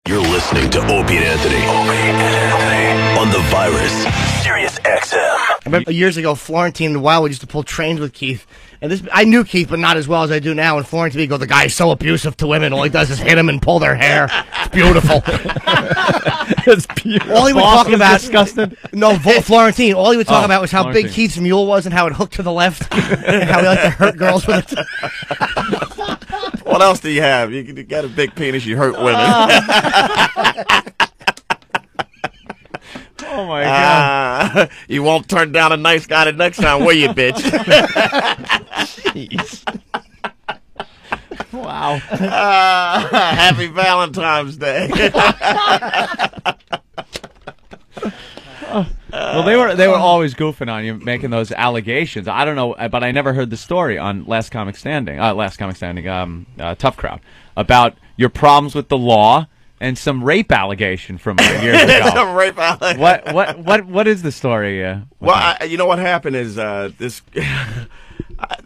You're listening to Opie and Anthony. On the Virus, Sirius XM. I remember years ago, Florentine and Wild used to pull trains with Keith. And this, I knew Keith, but not as well as I do now. And Florentine would go, the guy's so abusive to women. All he does is hit them and pull their hair. It's beautiful. It's beautiful. All he would talk about... disgusted? No, Florentine. All he would talk about was how Florentine. big Keith's mule was and how it hooked to the left. And how he liked to hurt girls with it. What else do you have? You got a big penis, you hurt women. Oh, my God. You won't turn down a nice guy the next time, will you, bitch? Jeez. Wow. Happy Valentine's Day. Well, they were always goofing on you, making those allegations. I don't know, but I never heard the story on Last Comic Standing, Tough Crowd, about your problems with the law and some rape allegation from years ago. Some rape allegation. What is the story? Well, you know what happened is this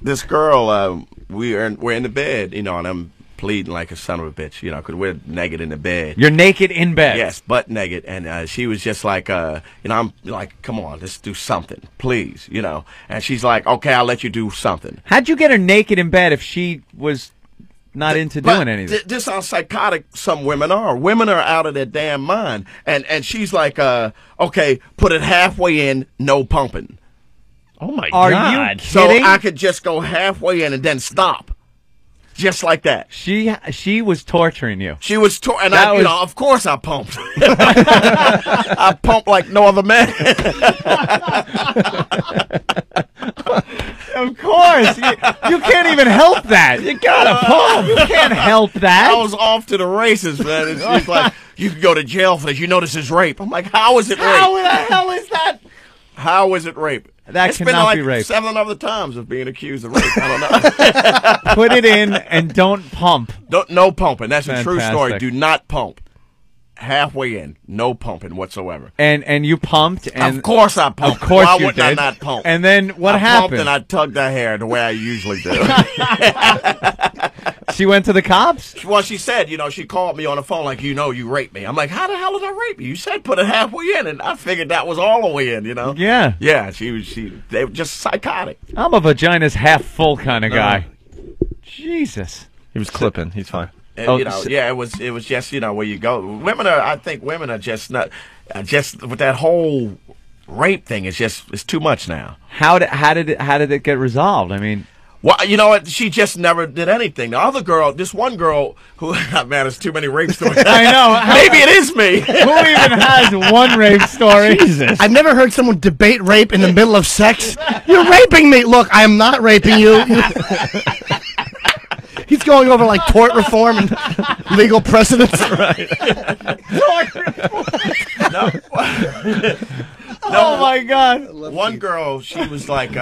this girl, we're in the bed, you know, and I'm pleading like a son of a bitch, you know, because we're naked in the bed. You're naked in bed? Yes, butt naked. And she was just like, you know, I'm like, come on, let's do something, please, you know. And she's like, okay, I'll let you do something. How'd you get her naked in bed if she was not into doing anything? This how psychotic some women are. Women are out of their damn mind. And she's like, okay, put it halfway in, no pumping. Oh, my Are God. you kidding? So I could just go halfway in and then stop. Just like that. She was torturing you. She was, and I, you know, of course I pumped. I pumped like no other man. Of course. You can't even help that. You gotta pump. You can't help that. I was off to the races, man. And she's like, you could go to jail for this. You know this is rape. I'm like, how is it rape? How the hell is that? How is it rape? That it's cannot been like be rape. 7 other times of being accused of rape. I don't know. Put it in and don't pump. No pumping. That's a true Fantastic. story. Do not pump. Halfway in, no pumping whatsoever. And you pumped. And of course I pumped. Of course Why you wouldn't I did. not pump? And then what happened? I pumped and I tugged her hair the way I usually do. She went to the cops? Well, she said, you know, she called me on the phone like, you know, you raped me. I'm like, how the hell did I rape you? You said put it halfway in, and I figured that was all the way in, you know? Yeah. Yeah, they were just psychotic. I'm a vagina's half full kind of guy. Jesus. He was clipping. He's fine. And, you know, yeah, it was just, you know, where you go. I think women are just not, just with that whole rape thing, it's too much now. How did it get resolved? I mean, well, you know what? She just never did anything. The other girl, this one girl who, man, there's too many rape stories. I know. Maybe it is me. Who even has one rape story? Jesus. I've never heard someone debate rape in the middle of sex. You're raping me. Look, I am not raping you. He's going over like tort reform and legal precedents. Right. No. Oh, my God. One girl, she was like,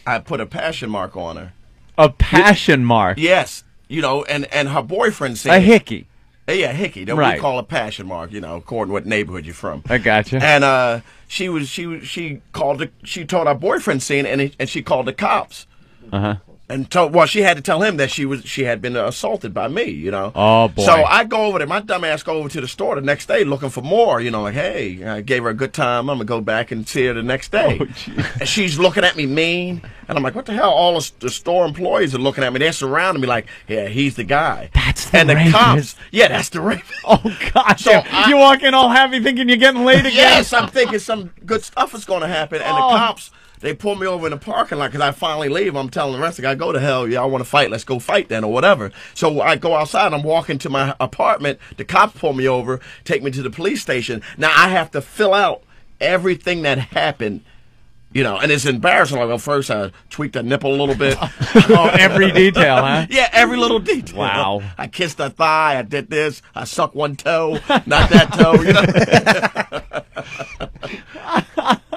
I put a passion mark on her. A passion mark? Yes. You know, and her boyfriend said... A hickey. Yeah, hickey. That right. we call a passion mark, you know, according to what neighborhood you're from. I gotcha. And she told her boyfriend seen it, and she called the cops. Uh-huh. And she had to tell him that she had been assaulted by me, you know. Oh, boy. So I go over there, my dumb ass go over to the store the next day looking for more, you know, like, hey, I gave her a good time, I'm going to go back and see her the next day. Oh, and she's looking at me mean, and I'm like, what the hell? All the store employees are looking at me, they're surrounding me like, yeah, he's the guy. That's the And the rapist. cops, yeah, that's the rapist. Oh, God. So you walk in all happy thinking you're getting laid again? Yes, I'm thinking some good stuff is going to happen, and the Oh. cops... They pull me over in the parking lot because I finally leave. I'm telling the rest of the guy, go to hell. Y'all want to fight? Let's go fight then or whatever. So I go outside. I'm walking to my apartment. The cops pull me over, take me to the police station. Now I have to fill out everything that happened, you know, and it's embarrassing. Like, well, first I tweaked her nipple a little bit. Oh, every detail, huh? Yeah, every little detail. Wow. I kissed her thigh. I did this. I sucked one toe, not that toe. You know?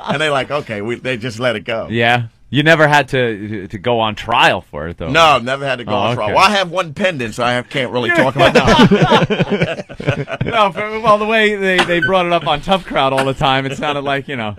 And they're like, okay, they just let it go. Yeah. You never had to go on trial for it, though. No, never had to go on trial. okay. Well, I have one pending, so I can't really talk about that. No, well, the way they brought it up on Tough Crowd all the time, it sounded like, you know,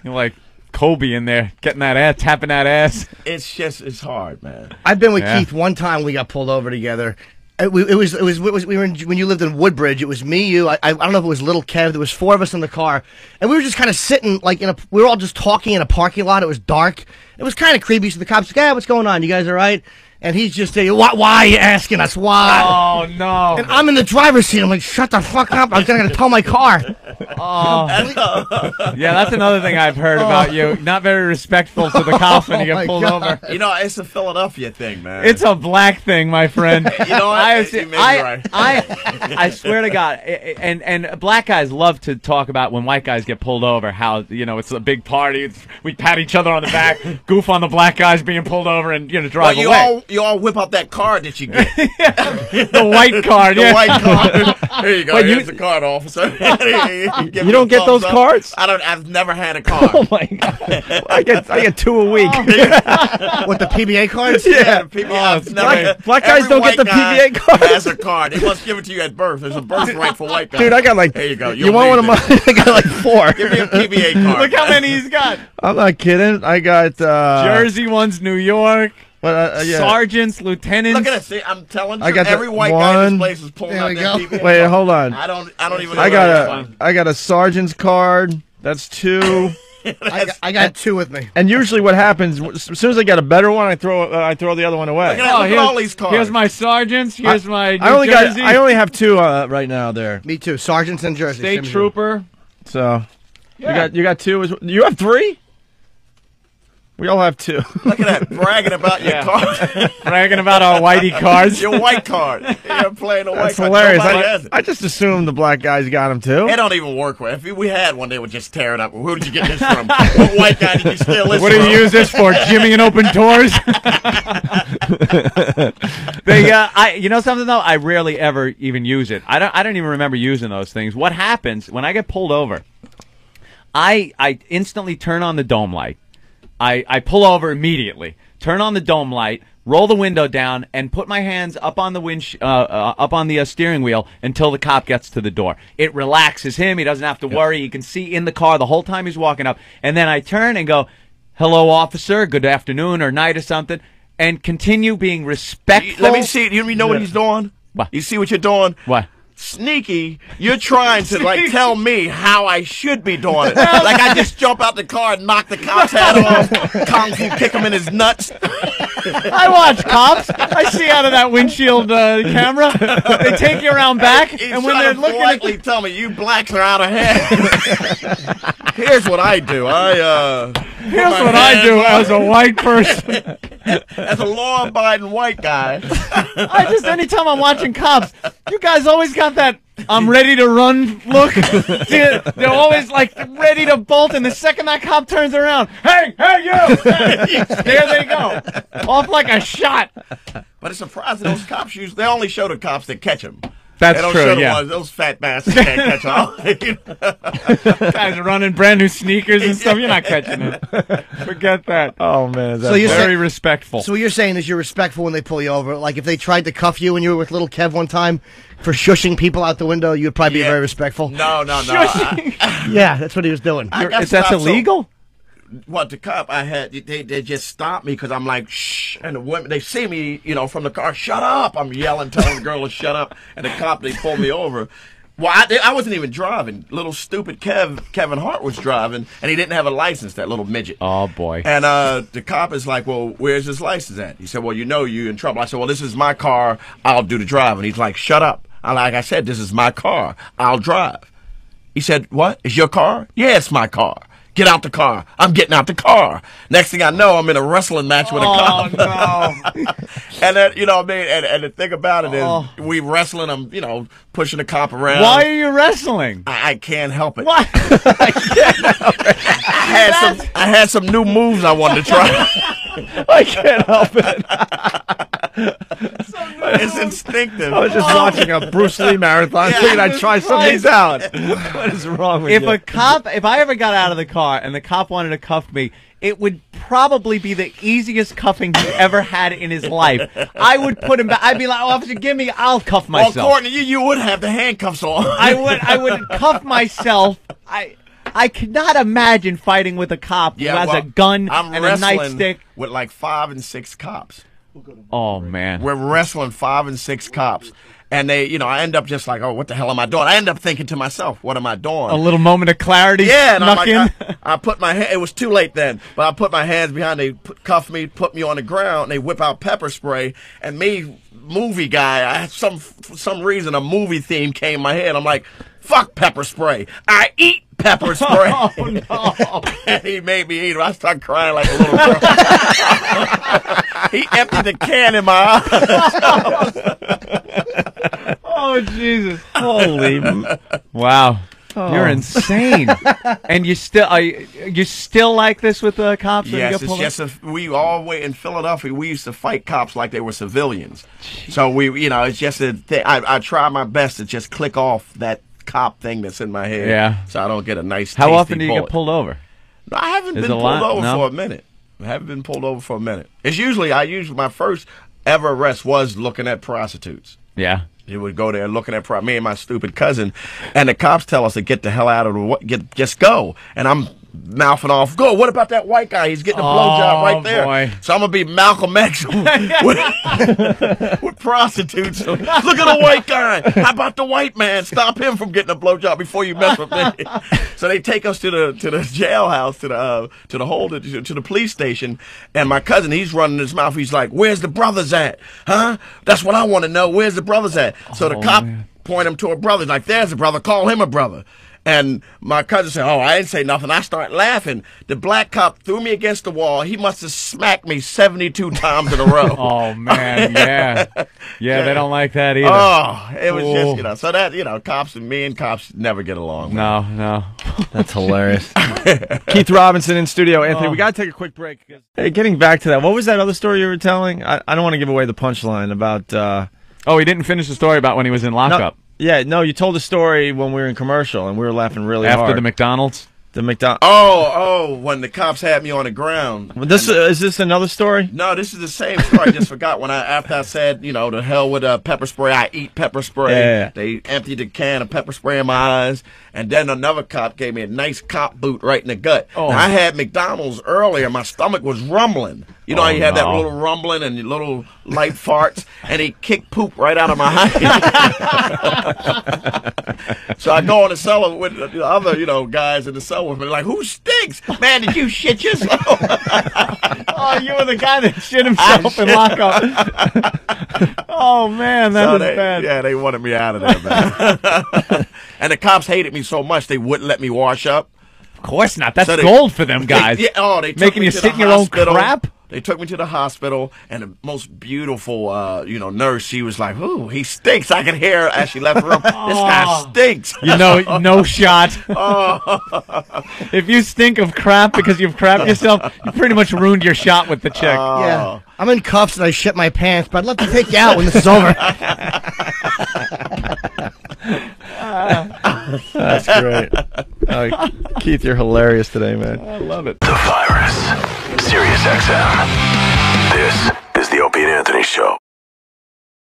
like Kobe in there getting that ass, tapping that ass. It's hard, man. I've been with Keith one time. We got pulled over together. It was we were in, when you lived in Woodbridge. It was me, you. I don't know if it was little Kev. There was 4 of us in the car, and we were just kind of sitting like we were all just talking in a parking lot. It was dark. It was kind of creepy. So the cops like, "Yeah, what's going on? You guys all right?" And he's just saying, "Why are you asking us? Why?" Oh no! And I'm in the driver's seat. I'm like, "Shut the fuck up! I'm gonna tow my car." Oh, yeah, that's another thing I've heard about you. Not very respectful to the cops when you get pulled over. You know, it's a Philadelphia thing, man. It's a black thing, my friend. You know what? I swear to God, and black guys love to talk about when white guys get pulled over, how, it's a big party. We pat each other on the back, goof on the black guys being pulled over, and drive away. You all whip out that card that you get. The white card, The white card. Here you go. Here's the card, officer. You don't get those cards? I've never had a card. Oh my God! I get 2 a week. What, the PBA cards? Yeah, black guys don't get the PBA cards. Has a card. They must give it to you at birth. There's a birthright for white guys. Dude, I got like. There you go. You want one of mine? I got like 4. Give me a PBA card. Look how many he's got. I'm not kidding. I got Jersey one's New York. Yeah. Sergeants, lieutenants. Look at this. I'm telling you, I got every white guy in this place is pulling out their PBA. Wait, hold on. I don't even know. I got a sergeant's card. That's 2. I got 2 with me. And usually, what happens as soon as I get a better one, I throw the other one away. Look at all these cards. Here's my sergeants. Here's my Jersey. I only have 2 right now. There. Me too. Sergeants and Jersey. State trooper. So, you got 2. You have 3. We all have 2. Look at that, bragging about your card. Bragging about our whitey cards. Your white card. You're playing a white That's card. hilarious. I just assumed the black guys got them too. They don't even work with. If we had one, they would just tear it up. Who did you get this from? What white guy did you steal this from? What do you use this for? Jimmy and open doors? You know something though? I rarely ever even use it. I don't even remember using those things. What happens when I get pulled over? I instantly turn on the dome light. I pull over immediately, turn on the dome light, roll the window down, and put my hands up on the steering wheel until the cop gets to the door. It relaxes him. He doesn't have to worry. He can see in the car the whole time he's walking up. And then I turn and go, "Hello, officer. Good afternoon or night or something," and continue being respectful. Let me see. You know what he's doing? What? You see what you're doing? What? Sneaky, you're trying to tell me how I should be doing it. Like I just jump out the car and knock the cop's hat off, kung fu kick him in his nuts. I watch cops. I see out of that windshield camera. They take you around back, and when they're looking at you, tell me you blacks are out of hand. Here's what I do. Here's what I do as a white person. As a law-abiding white guy. Anytime I'm watching cops, you guys always got that "I'm ready to run" look. They're always like ready to bolt, and the second that cop turns around, hey, you! There they go. Off like a shot. But it's surprising those cops they only show the cops that catch them. That's true, show yeah. Those fat bastards can't catch them. Guys are running brand new sneakers and stuff. You're not catching it. Forget that. Oh, man. So you're very respectful. So what you're saying is you're respectful when they pull you over. Like if they tried to cuff you when you were with little Kev one time for shushing people out the window, you'd probably be very respectful. No. Yeah, that's what he was doing. Is that illegal? What the cop I had, they just stopped me because I'm like, shh, and the women, they see me, from the car, shut up. I'm yelling, telling the girl to shut up, and the cop, they pull me over. Well, I wasn't even driving. Little stupid Kevin Hart was driving, and he didn't have a license, that little midget. Oh, boy. And the cop is like, well, where's his license at? He said, well, you're in trouble. I said, well, this is my car. I'll do the driving. He's like, shut up. Like I said, this is my car. I'll drive. He said, what? It's your car? Yeah, it's my car. Get out the car. I'm getting out the car. Next thing I know, I'm in a wrestling match with a cop. Oh, no. And then, what I mean? And the thing about it is, we wrestling, I'm, pushing the cop around. Why are you wrestling? I can't help it. What? I had some new moves I wanted to try. I can't help it. It's instinctive. I was just watching a Bruce Lee marathon, thinking I'd try some of these out. What is wrong with you? If I ever got out of the car and the cop wanted to cuff me, it would probably be the easiest cuffing he's ever had in his life. I would put him back. I'd be like, officer, give me, I'll cuff myself. Well, Courtney, you would have the handcuffs on. I would cuff myself. I cannot imagine fighting with a cop who has a gun and a nightstick. With like 5 and 6 cops. Oh man. We're wrestling 5 and 6 cops. And they, I end up just like, oh, what the hell am I doing? I end up thinking to myself, what am I doing? A little moment of clarity. Yeah, and I'm snuck like, in. I put my it was too late then, but I put my hands behind. They cuff me, put me on the ground. And they whip out pepper spray, and me, movie guy, I had for some reason a movie theme came in my head. I'm like, fuck pepper spray. I eat pepper spray. Oh no! And he made me eat it. I started crying like a little girl. He emptied the can in my eyes. Oh Jesus! Holy. Wow. Oh. You're insane. And you still like this with the cops? when you Yes, get pulled it's over? just we all way in Philadelphia. We used to fight cops like they were civilians. So we, it's just a thing. I try my best to just click off that cop thing that's in my head. Yeah. So I don't get a nice. How tasty often do you bullet. get pulled over? No, I haven't Is been it a pulled lot? over No? for a minute. I haven't been pulled over for a minute. It's usually my first ever arrest was looking at prostitutes. Yeah. He would go there looking at me and my stupid cousin, and the cops tell us to get the hell out of the way, just go. And I'm mouthing off, go. What about that white guy? He's getting a blowjob right there. Boy. So I'm gonna be Malcolm X with prostitutes. Look at the white guy. How about the white man? Stop him from getting a blowjob before you mess with me. So they take us to the jailhouse, to the police station, and my cousin, he's running his mouth. He's like, "Where's the brothers at? Huh? That's what I want to know. Where's the brothers at?" So the cop point him to a brother. He's like, "There's a brother. Call him a brother." And my cousin said, "Oh, I didn't say nothing." I start laughing. The black cop threw me against the wall. He must have smacked me 72 times in a row. Oh man, yeah. Yeah, they don't like that either. Oh, it was Ooh. just, so that, cops and cops never get along. No. That's hilarious. Keith Robinson in studio. Anthony, we got to take a quick break. Hey, getting back to that, what was that other story you were telling? I don't want to give away the punchline about... Oh, he didn't finish the story about when he was in lockup. No, you told a story when we were in commercial, and we were laughing really hard. After the McDonald's? The McDonald's. Oh, when the cops had me on the ground. Is this another story? No, this is the same story. I just forgot after I said, the hell with pepper spray. I eat pepper spray. Yeah. They emptied the can of pepper spray in my eyes, and then another cop gave me a nice cop boot right in the gut. Oh. Now, I had McDonald's earlier. My stomach was rumbling. You know how you had that no. little rumbling and little light farts, and he kicked poop right out of my eye. So I go in the cellar with the other, guys in the cellar with me, like, who stinks? Man, did you shit yourself? Oh, you were the guy that shit himself in lockup. Oh, man, that was bad. Yeah, they wanted me out of there, man. And the cops hated me so much they wouldn't let me wash up. Of course not. That's So gold for them guys. They took Making me you to sit the in your own hospital. crap? They took me to the hospital, and the most beautiful, nurse, she was like, "Ooh, he stinks." I could hear her as she left the room. This guy stinks. No shot. If you stink of crap because you've crapped yourself, you pretty much ruined your shot with the chick. Yeah. I'm in cuffs and I shit my pants, but I'd love to take you out when this is over. That's great. Keith, you're hilarious today, man. I love it. The Virus. Sirius XM. This is the Opie and Anthony Show.